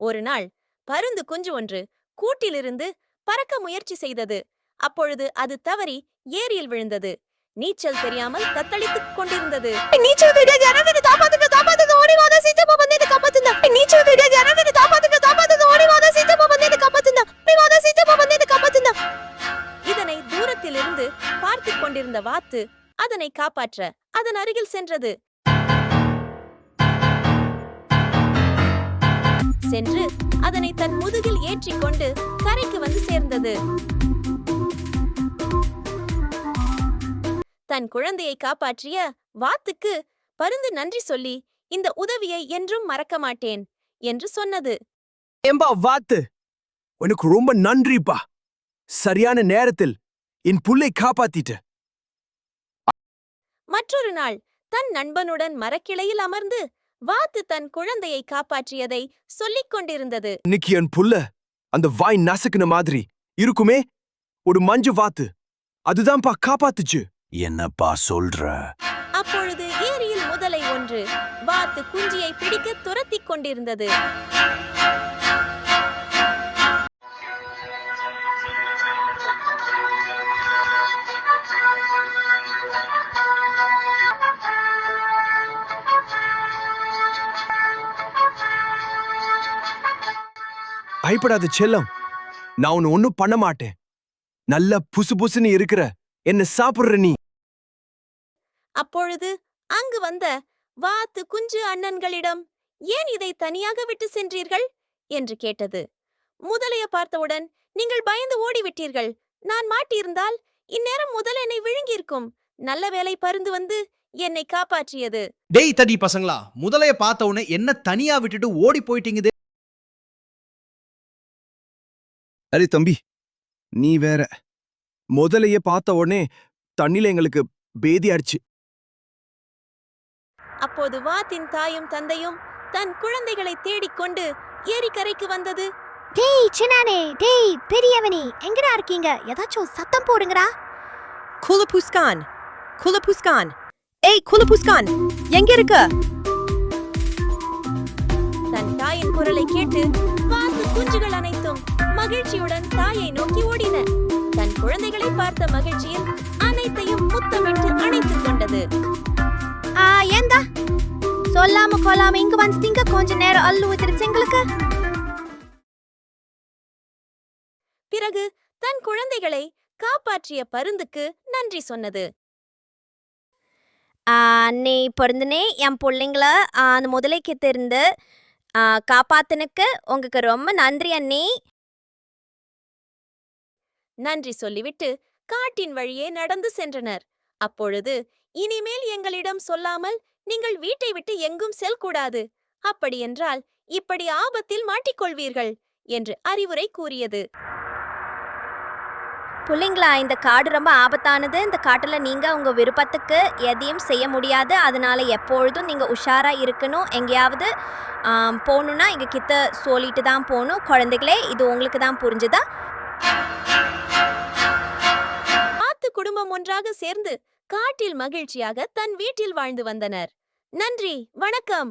ஒரு நாள் பருந்து குஞ்சு ஒன்று கூட்டிலிருந்து பறக்க முயற்சி செய்தது. அப்பொழுது அது தவறி ஏரியில் விழுந்தது. நீச்சல் தெரியாமல் தத்தளித்துக் கொண்டிருந்தது. நீச்சல் தெரியாது, யாராவது காப்பாத்துங்க, காப்பாத்துங்க, ஓடி வாங்க, சீக்கிரமா வந்து என்னை காப்பாத்துங்க. நீச்சல் தெரியாது, யாராவது காப்பாத்துங்க, காப்பாத்துங்க, ஓடி வாங்க, சீக்கிரமா வந்து என்னை காப்பாத்துங்க. ஓடி வாங்க, சீக்கிரமா வந்து என்னை காப்பாத்துங்க. இதனை தூரத்திலிருந்து பார்த்துக் கொண்டிருந்த வாத்து அதனை காப்பாற்ற அதன் அருகில் சென்றது. சென்று அதனை தன் முதுகில் ஏற்றிக்கொண்டு கரைக்கு வந்து சேர்ந்தது. தன் குழந்தையை காப்பாற்றிய வாத்துக்கு பருந்து நன்றி சொல்லி இந்த உதவியை என்றும் மறக்க மாட்டேன் என்று சொன்னது. ஏம்பா வாத்து, உனக்கு ரொம்ப நன்றிப்பா. சரியான நேரத்தில் என் புல்லை காப்பாத்திட்ட. மற்றொரு நாள் தன் நண்பனுடன் மரக்கிளையில் அமர்ந்து வாத்து தன் குழந்தையை காப்பாற்றியதை சொல்லிக் கொண்டிருந்தது. இன்னைக்கு என் புல்ல அந்த வாய் நசுக்குன மாதிரி இருக்குமே, ஒரு மஞ்சு வாத்து அதுதான்ப்பா காப்பாத்துச்சு. என்னப்பா சொல்ற? அப்பொழுது ஏரியில் முதலை ஒன்று வாத்து குஞ்சியை பிடிக்க துரத்திக் கொண்டிருந்தது. பயப்படாத செல்லம், நான் உன்னை ஒன்னும் பண்ண மாட்டேன். நல்ல புசு புசுன்னு இருக்கிற என்ன சாப்பிடுற நீ. அப்பொழுது அங்கு வந்த வாத்து குஞ்சு அண்ணன்களிடம், ஏன் இதை தனியாக விட்டு சென்றீர்கள் என்று கேட்டது. முதலைய பார்த்தவுடன், நீங்கள் பயந்து ஓடிவிட்டீர்கள். நான் மாட்டியிருந்தால் இந்நேரம் முதல் என்னை விழுங்கியிருக்கும். நல்ல வேலை பருந்து வந்து என்னை காப்பாற்றியது. டேய் தடி பசங்களா, முதலைய பார்த்த உடனே என்ன தனியா விட்டுட்டு ஓடி போயிட்டீங்க? அரே தம்பி, நீ வேற. முதலைய பார்த்த உடனே தண்ணில எங்களுக்கு பேதி ஆயிடுச்சு. அப்போது வாத்தின் தாயும் தந்தையும் தன் குழந்தைகளை தேடிக்கொண்டு ஏரிக்கரைக்கு வந்தது. டேய் சின்னானே, டேய் பெரியவனே, எங்கடா இருக்கீங்க? ஏதாச்சும் சத்தம் போடுங்கடா. குலபுஸ்கான், குலபுஸ்கான், ஏய் குலபுஸ்கான், எங்க இருக்க? தன் தாயின் குரலை கேட்டு வாத்து குஞ்சுகள் அனைத்தும் மகிழ்ச்சியுடன் தாயை நோக்கி ஓடின. தன் குழந்தைகளை பார்த்த மகிழ்ச்சியில் அனைத்தையும் முத்தமிட்டு அணைத்துக் கொண்டது. ஏந்தா சொல்லாம கொல்லாம இங்க வந்துட்டீங்க? கொஞ்ச நேரம் அள்ளு ஊத்திருச்சு எங்களுக்கு. பிறகு தன் குழந்தைகளை காப்பாற்றிய பருந்துக்கு நன்றி சொன்னது. அன்னை பொருந்தனே, என் பிள்ளைங்கள அந்த முதலைக்கு இருந்து காப்பாத்தனுக்கு உங்களுக்கு ரொம்ப நன்றி அண்ணி. நன்றி சொல்லிவிட்டு காட்டின் வழியே நடந்து சென்றனர். அப்பொழுது, இனிமேல் எங்களிடம் சொல்லாமல் நீங்கள் வீட்டை விட்டு எங்கும் செல்லக்கூடாது. அப்படியென்றால் இப்படி ஆபத்தில் மாட்டிக்கொள்வீர்கள் என்று அறிவுரை கூறியது. பிள்ளைங்களா, இந்த காடு ரொம்ப ஆபத்தானது. இந்த காட்டுல நீங்க உங்க விருப்பத்துக்கு எதையும் செய்ய முடியாது. அதனால எப்பொழுதும் நீங்க உஷாரா இருக்கணும். எங்கேயாவது போகணும்னா எங்க கிட்ட சொல்லிட்டு தான் போகணும். குழந்தைகளே, இது உங்களுக்கு தான் புரிஞ்சுதா? வாத்து குடும்பம் ஒன்றாக சேர்ந்து காட்டில் மகிழ்ச்சியாக தன் வீட்டில் வாழ்ந்து வந்தனர். நன்றி, வணக்கம்.